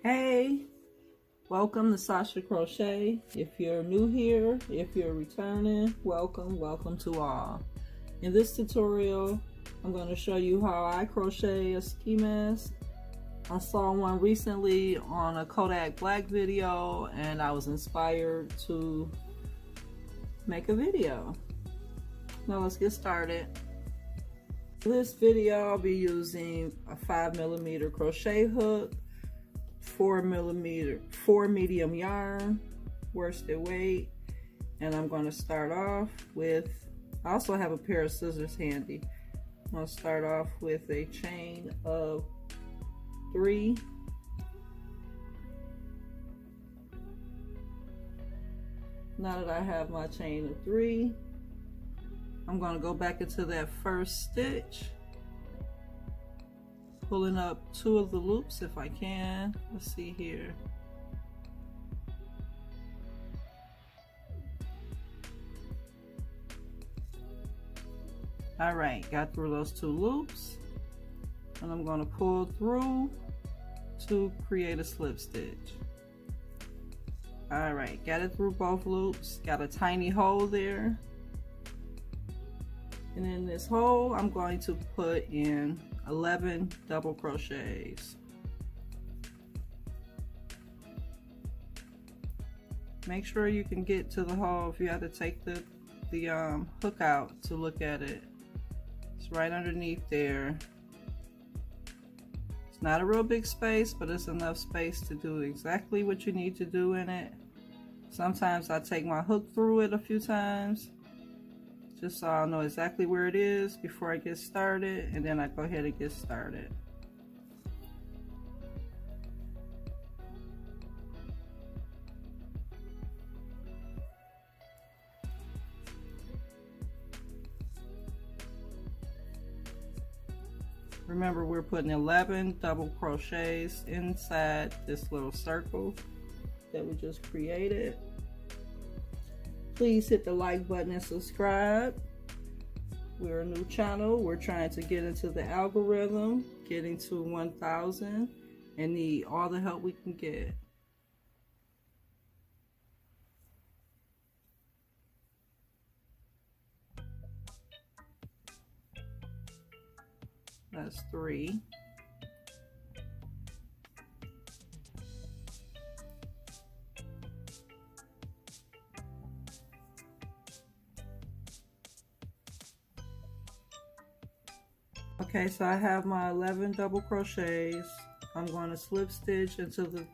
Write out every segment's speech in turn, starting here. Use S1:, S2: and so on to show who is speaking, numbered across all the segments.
S1: Hey, welcome to Sasha Crochet. If you're new here, if you're returning, welcome to all. In this tutorial, I'm going to show you how I crochet a ski mask. I saw one recently on a Kodak black video and I was inspired to make a video. Now let's get started. For this video, I'll be using a 5mm crochet hook, 4 medium yarn, worsted weight, and I'm going to start off with, I also have a pair of scissors handy. I'm going to start off with a chain of 3. Now that I have my chain of 3, I'm going to go back into that first stitch, pulling up 2 of the loops if I can. Let's see here. All right, got through those 2 loops, and I'm going to pull through to create a slip stitch. All right, got it through both loops, got a tiny hole there. And in this hole, I'm going to put in 11 double crochets. Make sure you can get to the hole if you have to take the hook out to look at it. It's right underneath there. It's not a real big space, but it's enough space to do exactly what you need to do in it. Sometimes I take my hook through it a few times, just so I'll know exactly where it is before I get started, and then I go ahead and get started. Remember, we're putting 11 double crochets inside this little circle that we just created. Please hit the like button and subscribe. We're a new channel. We're trying to get into the algorithm, getting to 1,000, and need all the help we can get. That's 3. Okay, so I have my 11 double crochets. I'm going to slip stitch into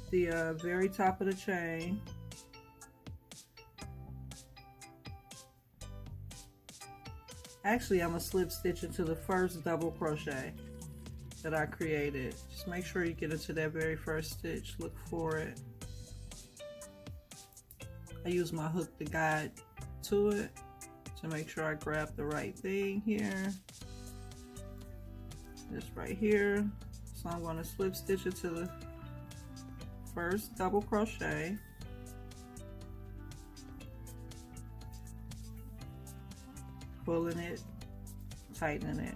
S1: the very top of the chain. Actually, I'm going to slip stitch into the first double crochet that I created. Just make sure you get into that very first stitch. Look for it. I use my hook to guide to it to make sure I grab the right thing here. This right here. So I'm going to slip stitch into the first double crochet, pulling it, tightening it,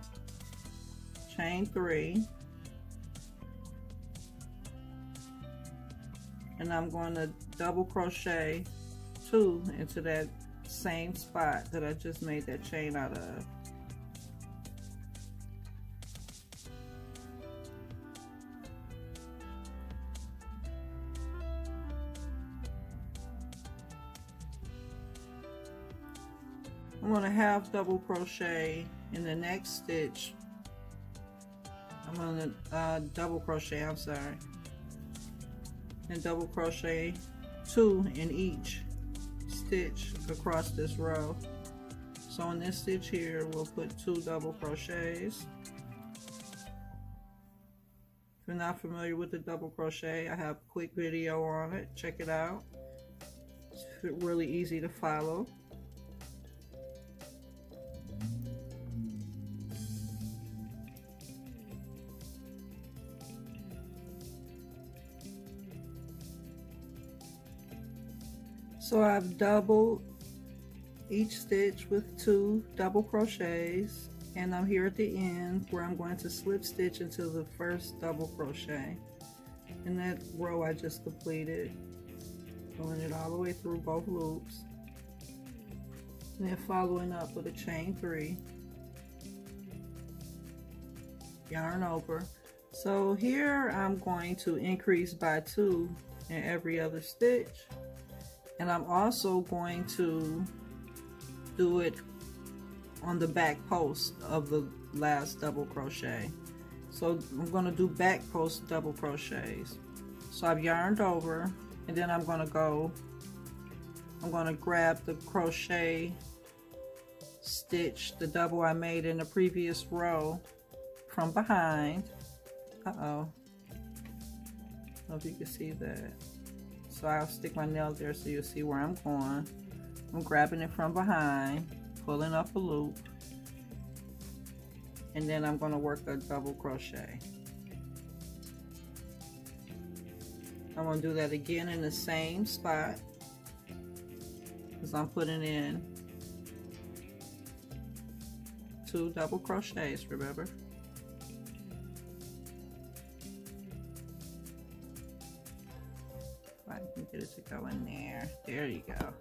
S1: chain 3, and I'm going to double crochet 2 into that same spot that I just made that chain out of. I'm going to half double crochet in the next stitch. I'm going to double crochet, I'm sorry, and double crochet 2 in each stitch across this row. So in this stitch here, we'll put 2 double crochets. If you're not familiar with the double crochet, I have a quick video on it. Check it out. It's really easy to follow. So I've doubled each stitch with 2 double crochets, and I'm here at the end where I'm going to slip stitch into the first double crochet. in that row I just completed, going it all the way through both loops, and then following up with a chain 3, yarn over. So here I'm going to increase by 2 in every other stitch, and I'm also going to do it on the back post of the last double crochet. So I'm going to do back post double crochets. So I've yarned over, and then I'm going to grab the crochet stitch, the double I made in the previous row, from behind. I don't know if you can see that. So I'll stick my nail there so you'll see where I'm going. I'm grabbing it from behind, pulling up a loop, and then I'm going to work a double crochet. I'm going to do that again in the same spot, because I'm putting in 2 double crochets, remember? I can get it to go in there. There you go.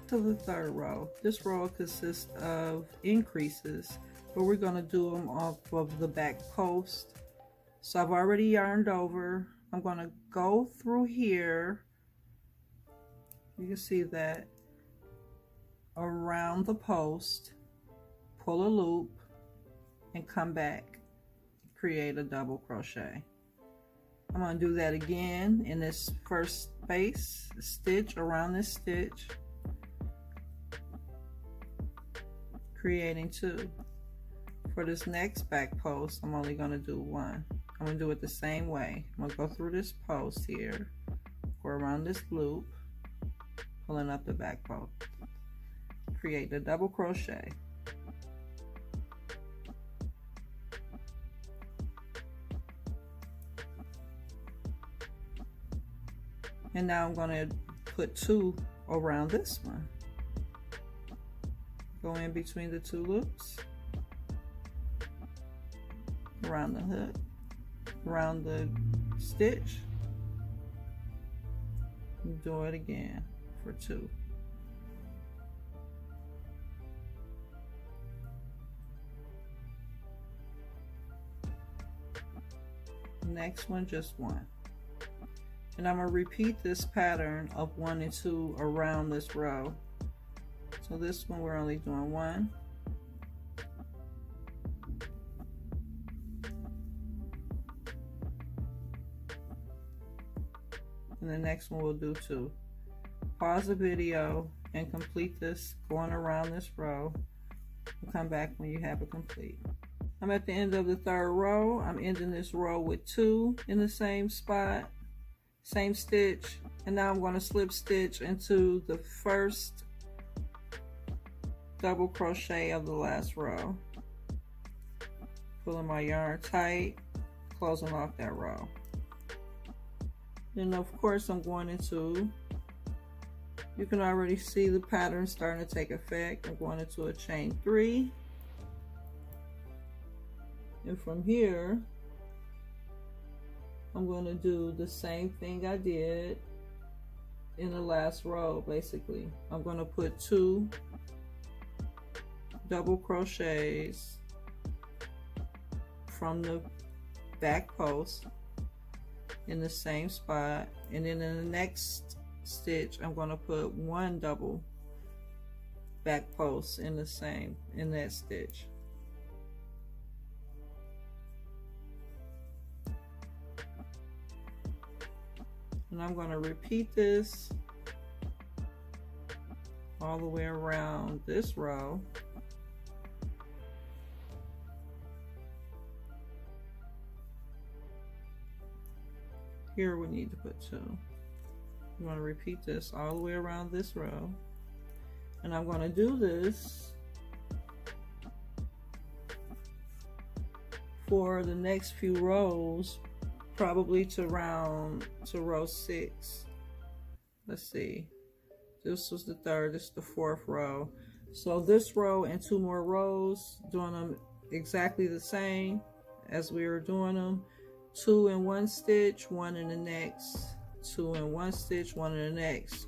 S1: To the third row. This row consists of increases, but we're going to do them off of the back post. So I've already yarned over. I'm going to go through here. You can see that, around the post, pull a loop, and come back, create a double crochet. I'm going to do that again in this first space, stitch around this stitch, creating 2. For this next back post, I'm only going to do 1. I'm going to do it the same way. I'm going to go through this post here, go around this loop, pulling up the back post, create the double crochet. And now I'm going to put 2 around this one. Go in between the 2 loops, around the hook, around the stitch, and do it again for 2. Next one, just 1. And I'm going to repeat this pattern of 1 and 2 around this row. So this one we're only doing 1. And the next one we'll do 2. Pause the video and complete this going around this row. We'll come back when you have it complete. I'm at the end of the third row. I'm ending this row with 2 in the same spot, same stitch, and now I'm going to slip stitch into the first double crochet of the last row, pulling my yarn tight, closing off that row. Then of course I'm going into, you can already see the pattern starting to take effect. I'm going into a chain 3, and from here I'm going to do the same thing I did in the last row. Basically, I'm going to put 2 double crochets from the back post in the same spot, and then in the next stitch I'm going to put 1 double back post in that stitch. And I'm going to repeat this all the way around this row. Here we need to put 2. I'm going to repeat this all the way around this row, and I'm going to do this for the next few rows, probably to row 6. Let's see, this was the 3rd, this is the 4th row. So this row and 2 more rows, doing them exactly the same. as we were doing them. 2 in one stitch, 1 in the next, 2 in one stitch, 1 in the next.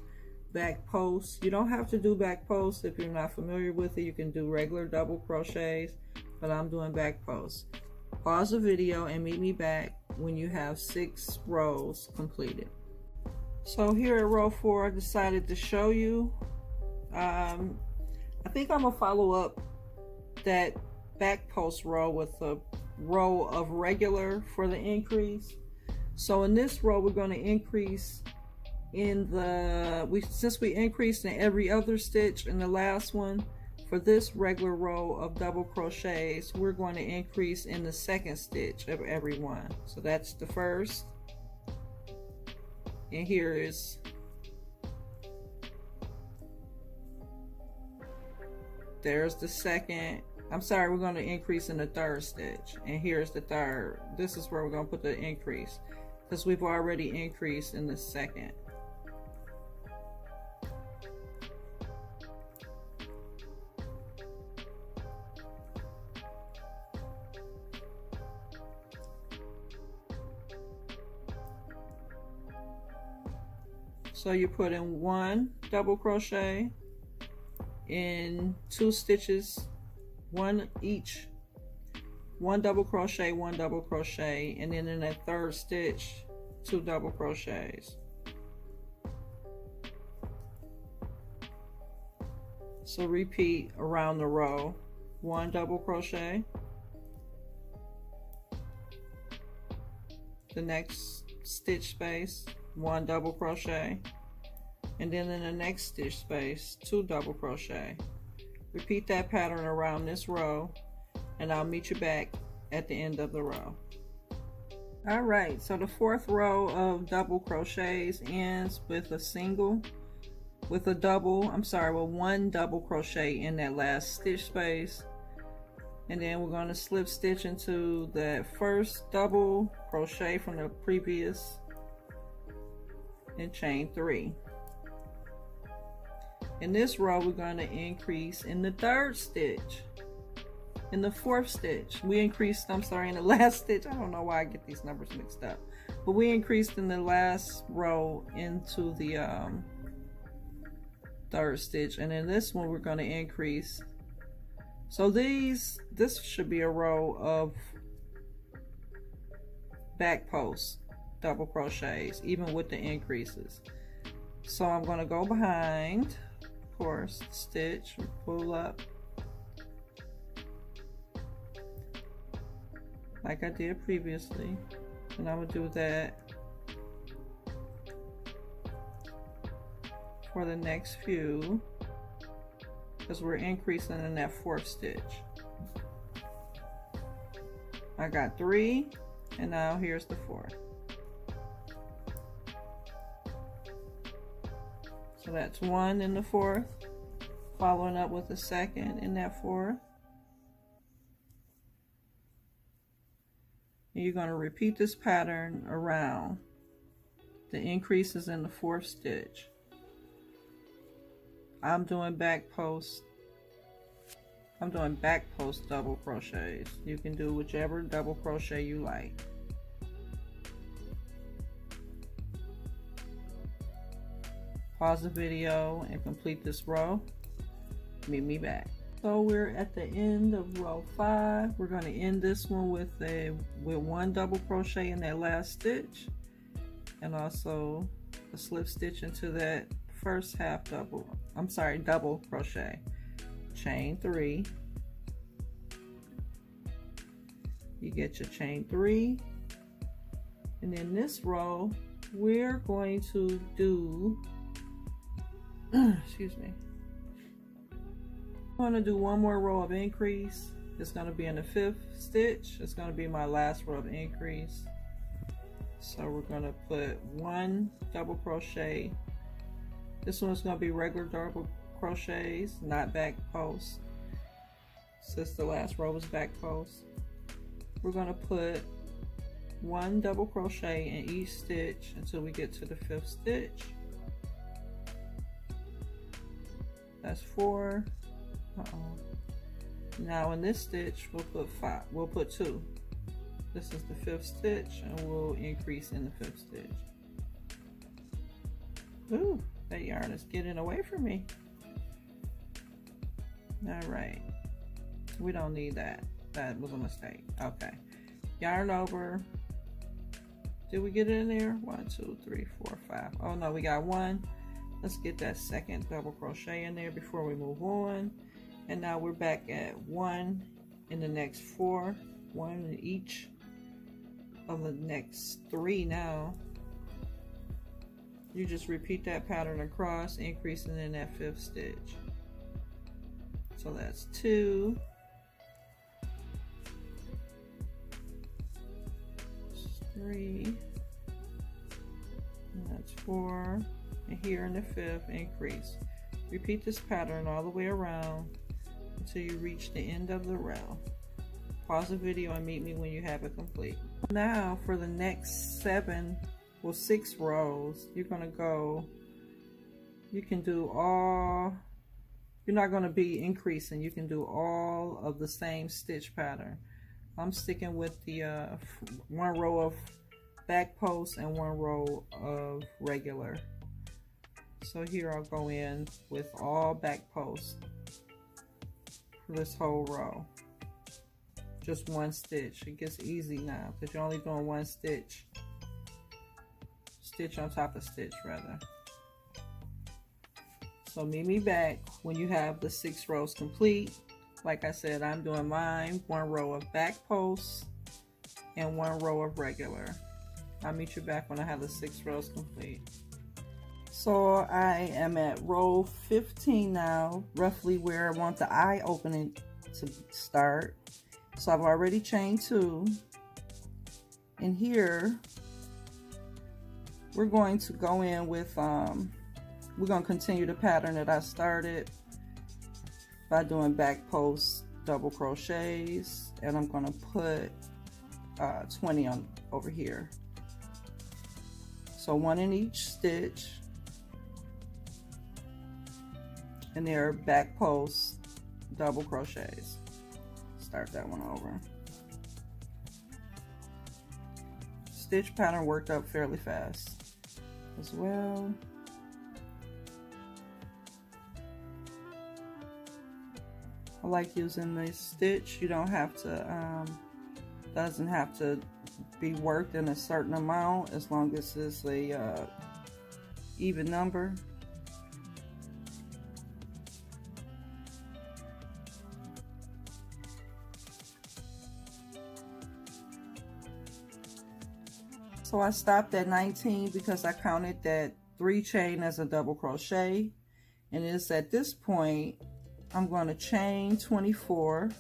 S1: Back post. You don't have to do back post if you're not familiar with it. You can do regular double crochets, but I'm doing back post. Pause the video and meet me back when you have 6 rows completed. So here at row 4, I decided to show you. I think I'm gonna follow up that back post row with a row of regular for the increase. So in this row, we're going to increase in the, since we increased in every other stitch in the last one, for this regular row of double crochets, we're going to increase in the second stitch of every one. So that's the first, and here is there's the second. I'm sorry, we're going to increase in the third stitch, and here's the third. This is where we're going to put the increase because we've already increased in the second. So you put in 1 double crochet in 2 stitches, 1 each, 1 double crochet, 1 double crochet, and then in that third stitch 2 double crochets. So repeat around the row, 1 double crochet, the next stitch space 1 double crochet, and then in the next stitch space 2 double crochet. Repeat that pattern around this row, and I'll meet you back at the end of the row. Alright, so the 4th row of double crochets ends with a single, with a double, I'm sorry, with 1 double crochet in that last stitch space, and then we're going to slip stitch into that first double crochet from the previous and chain 3. In this row, we're going to increase in the third stitch, in the 4th stitch. We increased, I'm sorry, in the last stitch. I don't know why I get these numbers mixed up, but we increased in the last row into the 3rd stitch, and in this one we're going to increase. So this should be a row of back posts, double crochets, even with the increases. So I'm going to go behind, of course, stitch, pull up like I did previously, and I would do that for the next few because we're increasing in that 4th stitch. I got 3, and now here's the 4th. So that's 1 in the 4th, following up with a 2nd in that 4th. And you're going to repeat this pattern around the increases in the 4th stitch. I'm doing back post double crochets. You can do whichever double crochet you like. Pause the video and complete this row. Meet me back. So we're at the end of row 5. We're going to end this one with 1 double crochet in that last stitch, and also a slip stitch into that first double crochet, chain 3. You get your chain 3, and in this row we're going to do excuse me, I'm going to do 1 more row of increase. It's going to be in the 5th stitch. It's going to be my last row of increase. So we're going to put 1 double crochet. This one's going to be regular double crochets, not back posts, since the last row was back posts. We're going to put 1 double crochet in each stitch until we get to the 5th stitch. That's 4. Now in this stitch we'll put 2. This is the 5th stitch, and we'll increase in the 5th stitch. Ooh, that yarn is getting away from me. All right, we don't need that. That was a mistake. Okay, yarn over. Did we get it in there? 1, 2, 3, 4, 5. Oh no, we got 1. Let's get that 2nd double crochet in there before we move on. And now we're back at 1 in the next 4, 1 in each of the next 3 now. You just repeat that pattern across, increasing in that 5th stitch. So that's 2, 3, and that's 4, and here in the 5th, increase. Repeat this pattern all the way around until you reach the end of the row. Pause the video and meet me when you have it complete. Now for the next 6 rows, you're gonna go, you can do all, you're not gonna be increasing, you can do all of the same stitch pattern. I'm sticking with the 1 row of back post and 1 row of regular. So here I'll go in with all back posts for this whole row. Just 1 stitch. It gets easy now because you're only doing 1 stitch. Stitch on top of stitch rather. So meet me back when you have the 6 rows complete. Like I said, I'm doing mine 1 row of back posts and 1 row of regular. I'll meet you back when I have the 6 rows complete. So I am at row 15 now, roughly where I want the eye opening to start. So I've already chained 2. And here we're going to go in with, we're going to continue the pattern that I started by doing back post double crochets, and I'm going to put 20 on over here. So 1 in each stitch, and they're back post double crochets. Start that one over. Stitch pattern worked up fairly fast as well. I like using this stitch. You don't have to, doesn't have to be worked in a certain amount as long as it's a even number. So I stopped at 19 because I counted that 3 chain as a double crochet, and it's at this point I'm going to chain 24,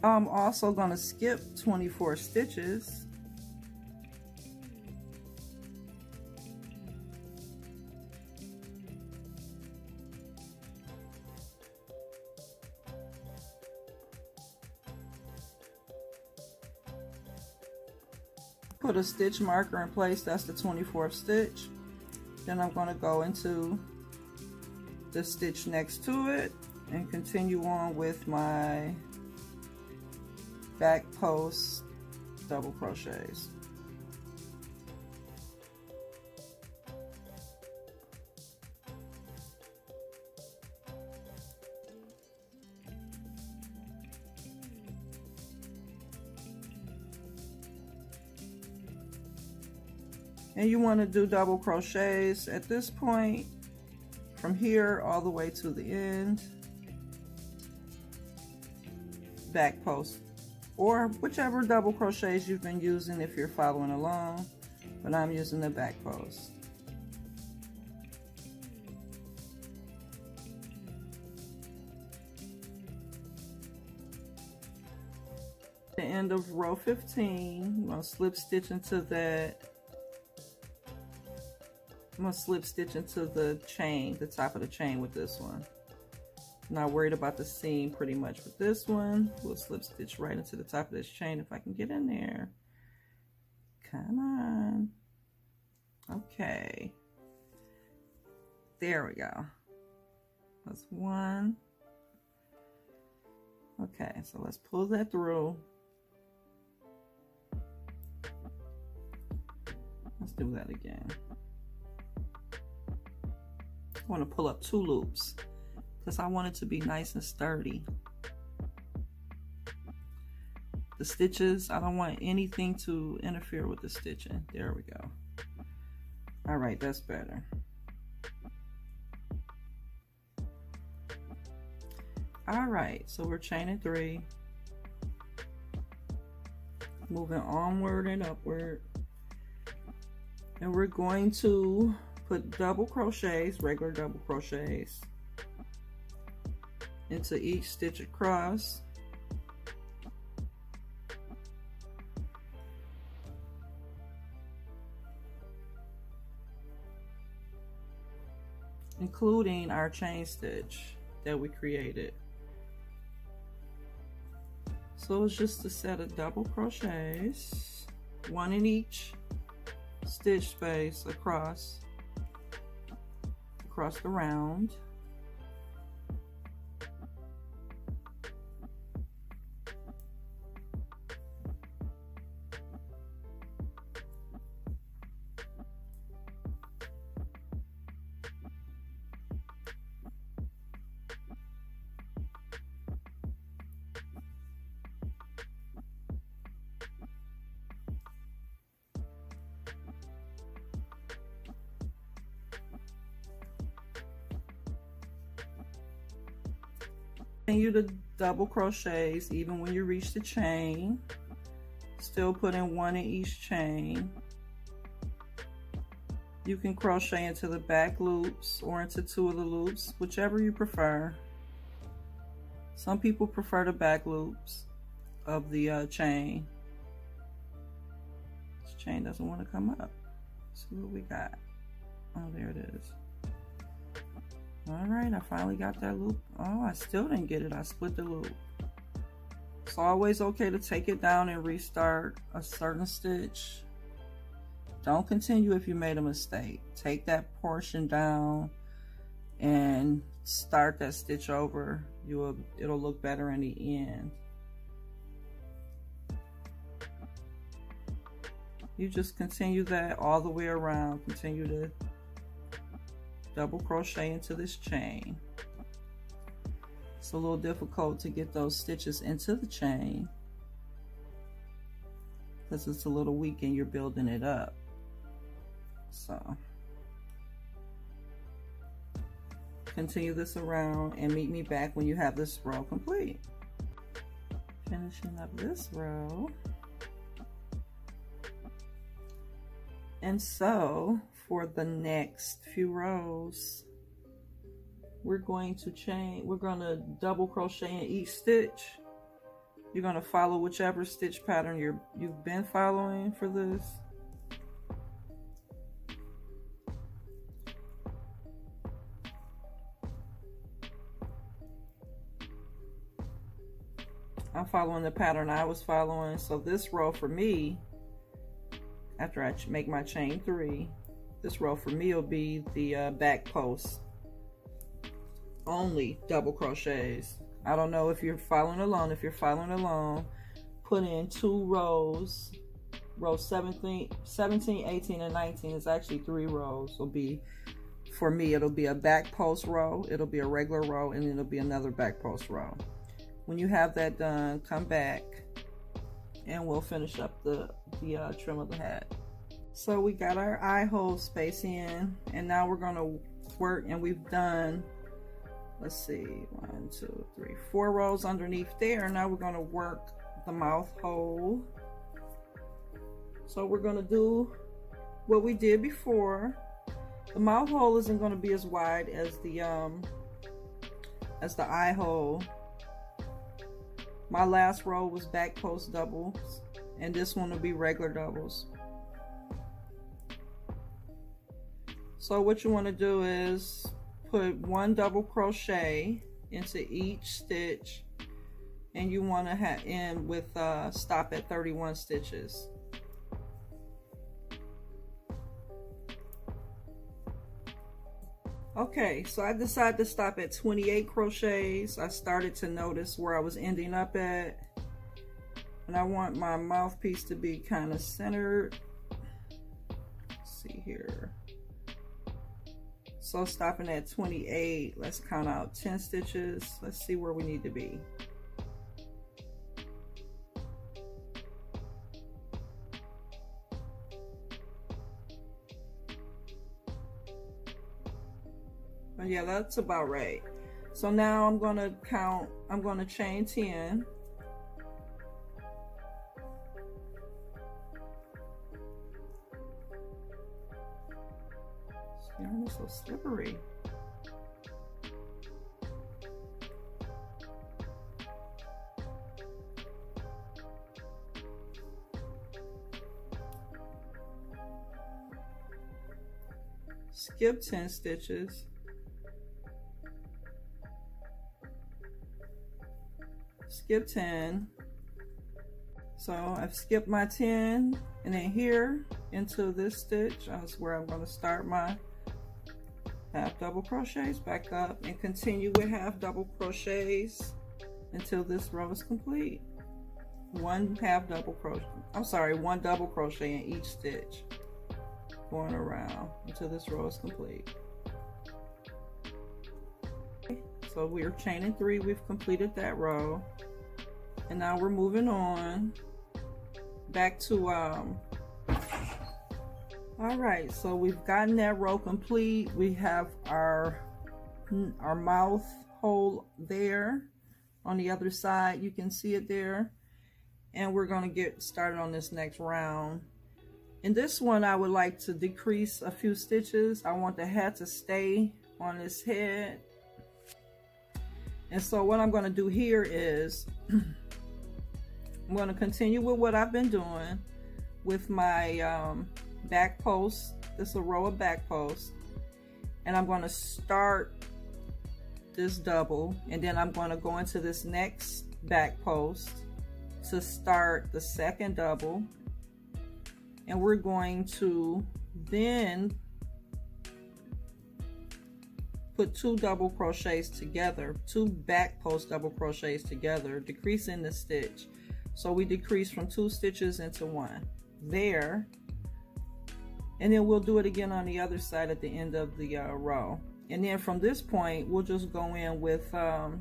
S1: I'm also going to skip 24 stitches. Put a stitch marker in place, that's the 24th stitch. Then I'm going to go into the stitch next to it and continue on with my back post double crochets. And you want to do double crochets at this point from here all the way to the end, back post, or whichever double crochets you've been using if you're following along, but I'm using the back post. The end of row 15, I'm going to slip stitch into that I'm gonna slip stitch into the chain, the top of the chain with this one. Not worried about the seam pretty much with this one. We'll slip stitch right into the top of this chain if I can get in there. Come on. Okay. There we go. That's one. Okay, so let's pull that through. Let's do that again. I want to pull up 2 loops because I want it to be nice and sturdy. The stitches, I don't want anything to interfere with the stitching. There we go. All right, that's better. All right, so we're chaining 3, moving onward and upward, and we're going to put double crochets, regular double crochets, into each stitch across. Including our chain stitch that we created. So it's just a set of double crochets, 1 in each stitch space across the round. Continue to double crochets even when you reach the chain. Still put in 1 in each chain. You can crochet into the back loops or into 2 of the loops, whichever you prefer. Some people prefer the back loops of the chain. This chain doesn't want to come up. Let's see what we got. Oh, there it is. All right, I finally got that loop. Oh, I still didn't get it. I split the loop. It's always okay to take it down and restart a certain stitch. Don't continue if you made a mistake. Take that portion down and start that stitch over. It'll look better in the end. You just continue that all the way around. Continue to double crochet into this chain. It's a little difficult to get those stitches into the chain because it's a little weak and you're building it up. So continue this around and meet me back when you have this row complete. Finishing up this row. And so for the next few rows, we're going to double crochet in each stitch. You're going to follow whichever stitch pattern you've been following for this. I'm following the pattern I was following. So this row for me, after I make my chain 3, this row for me will be the back post only double crochets. I don't know if you're following along. If you're following along, put in 2 rows. Rows 17, 18, and 19 is actually 3 rows. Will be, for me, it'll be a back post row, it'll be a regular row, and it'll be another back post row. When you have that done, come back and we'll finish up the trim of the hat. So we got our eye hole space in, and now we're going to work, and we've done, let's see, 1, 2, 3, 4 rows underneath there. Now we're going to work the mouth hole. So we're going to do what we did before. The mouth hole isn't going to be as wide as the eye hole. My last row was back post doubles, and this one will be regular doubles. So what you want to do is put 1 double crochet into each stitch, and you want to end with stop at 31 stitches. Okay, so I decided to stop at 28 crochets. I started to notice where I was ending up at, and I want my mouthpiece to be kind of centered. Let's see here. So stopping at 28, let's count out 10 stitches. Let's see where we need to be. Yeah, that's about right. So now I'm going to chain 10. This yarn is so slippery. Skip 10 stitches. Skip 10. So I've skipped my 10, and then here into this stitch, that's where I'm going to start my half double crochets, back up and continue with half double crochets until this row is complete. One double crochet in each stitch, going around until this row is complete. So we're chaining 3, we've completed that row. And now we're moving on back to, all right, so we've gotten that row complete. We have our mouth hole there on the other side. You can see it there. And we're gonna get started on this next round. In this one, I would like to decrease a few stitches. I want the hat to stay on this head. And so what I'm gonna do here is, I'm going to continue with what I've been doing with my back post. This is a row of back posts, and I'm going to start this double, and then I'm going to go into this next back post to start the second double, and we're going to then put 2 double crochets together, 2 back post double crochets together, decreasing the stitch. So we decrease from 2 stitches into 1 there, and then we'll do it again on the other side at the end of the row. And then from this point, we'll just go in with, well,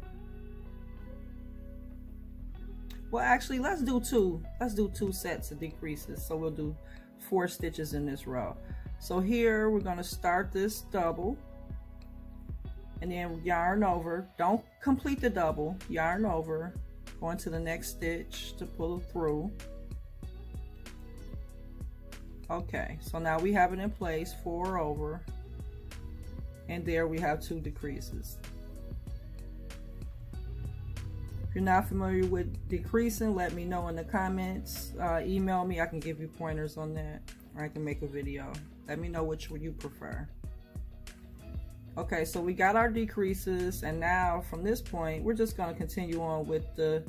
S1: actually, let's do 2 sets of decreases. So we'll do 4 stitches in this row. So here we're going to start this double, and then yarn over. Don't complete the double, yarn over. Go into the next stitch to pull through. Okay, so now we have it in place, 4 over, and there we have 2 decreases. If you're not familiar with decreasing, let me know in the comments. Email me, I can give you pointers on that, or I can make a video. Let me know which one you prefer. Okay, so we got our decreases, and now from this point, we're just going to continue on with the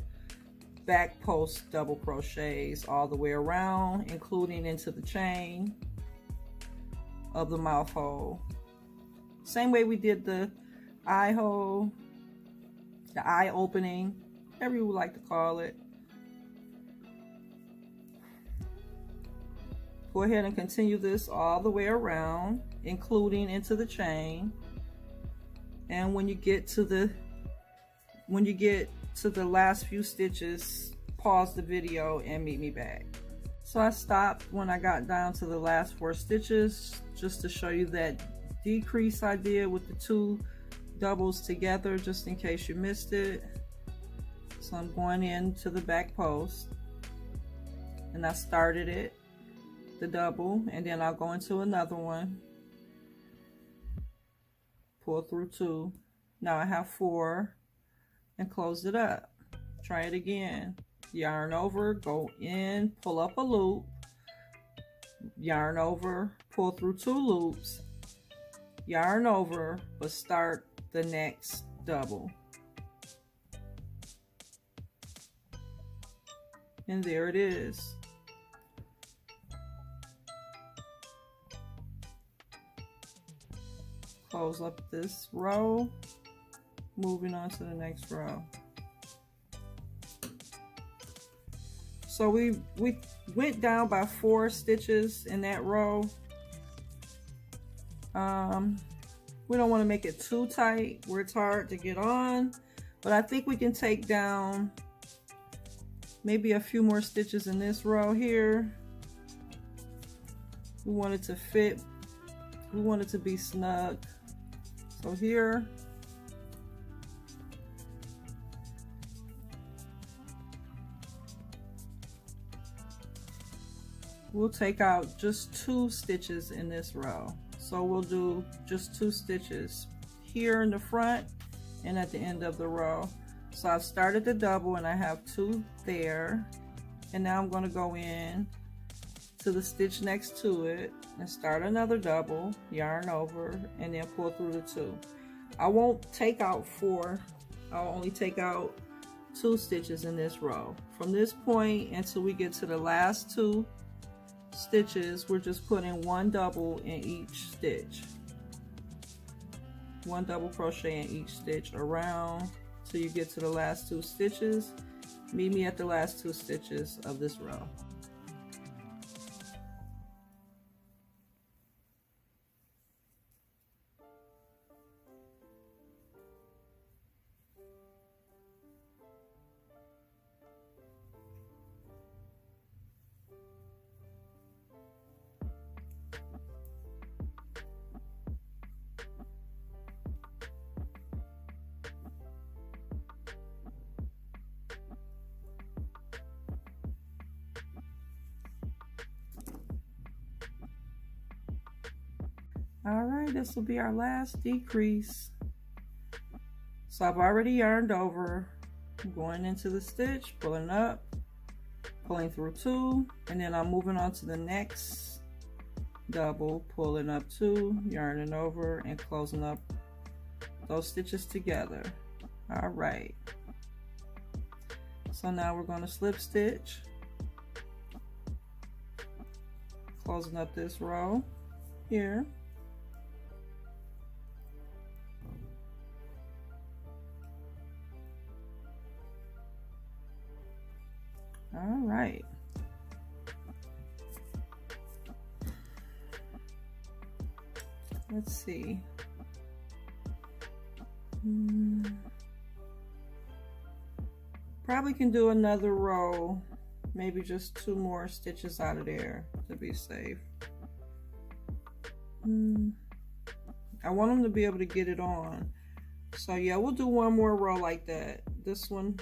S1: back post double crochets all the way around, including into the chain of the mouth hole. Same way we did the eye hole, the eye opening, whatever you would like to call it. Go ahead and continue this all the way around, including into the chain. And when you get to the last few stitches, pause the video and meet me back. So I stopped when I got down to the last 4 stitches, just to show you that decrease I did with the 2 doubles together, just in case you missed it. So I'm going into the back post, and I started it, the double, and then I'll go into another one, pull through 2. Now I have 4, and close it up. Try it again. Yarn over, go in, pull up a loop, yarn over, pull through 2 loops, yarn over, but start the next double. And there it is. Close up this row, moving on to the next row. So we went down by 4 stitches in that row. We don't want to make it too tight where it's hard to get on, but I think we can take down maybe a few more stitches in this row here. We want it to fit, we want it to be snug. So here, we'll take out just 2 stitches in this row. So we'll do just 2 stitches here in the front and at the end of the row. So I've started the double and I have 2 there. And now I'm going to go in to the stitch next to it and start another double, yarn over, and then pull through the 2. I won't take out 4. I'll only take out 2 stitches in this row. From this point until we get to the last 2 stitches, we're just putting 1 double in each stitch. 1 double crochet in each stitch around till you get to the last 2 stitches. Meet me at the last 2 stitches of this row. All right, this will be our last decrease. So I've already yarned over. I'm going into the stitch, pulling up, pulling through 2, and then I'm moving on to the next double, pulling up 2, yarning over, and closing up those stitches together. All right. So now we're going to slip stitch, closing up this row here. All right. Let's see. Probably can do another row, maybe just 2 more stitches out of there to be safe. I want them to be able to get it on. So yeah, we'll do 1 more row like that. This one.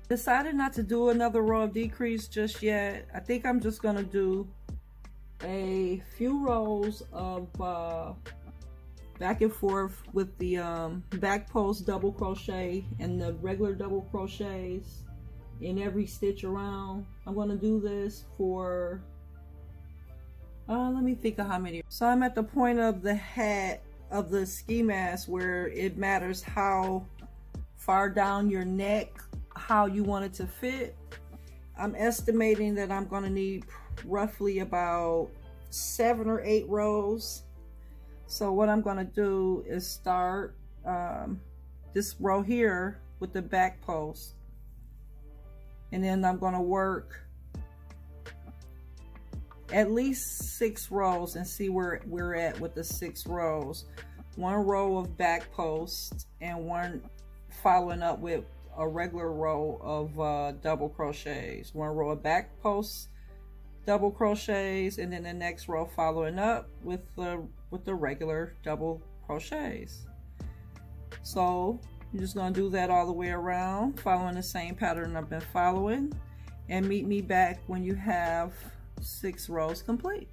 S1: Decided not to do another row of decrease just yet. I think I'm just gonna do a few rows of back and forth with the back post double crochet and the regular double crochets in every stitch around. I'm gonna do this for let me think of how many. So I'm at the point of the hat of the ski mask where it matters how far down your neck, how you want it to fit. I'm estimating that I'm going to need roughly about 7 or 8 rows. So what I'm going to do is start this row here with the back post, and then I'm going to work at least 6 rows and see where we're at with the 6 rows. 1 row of back post and 1 following up with a regular row of double crochets. 1 row of back post double crochets, and then the next row following up with the regular double crochets. So you're just going to do that all the way around, following the same pattern I've been following, and meet me back when you have 6 rows complete.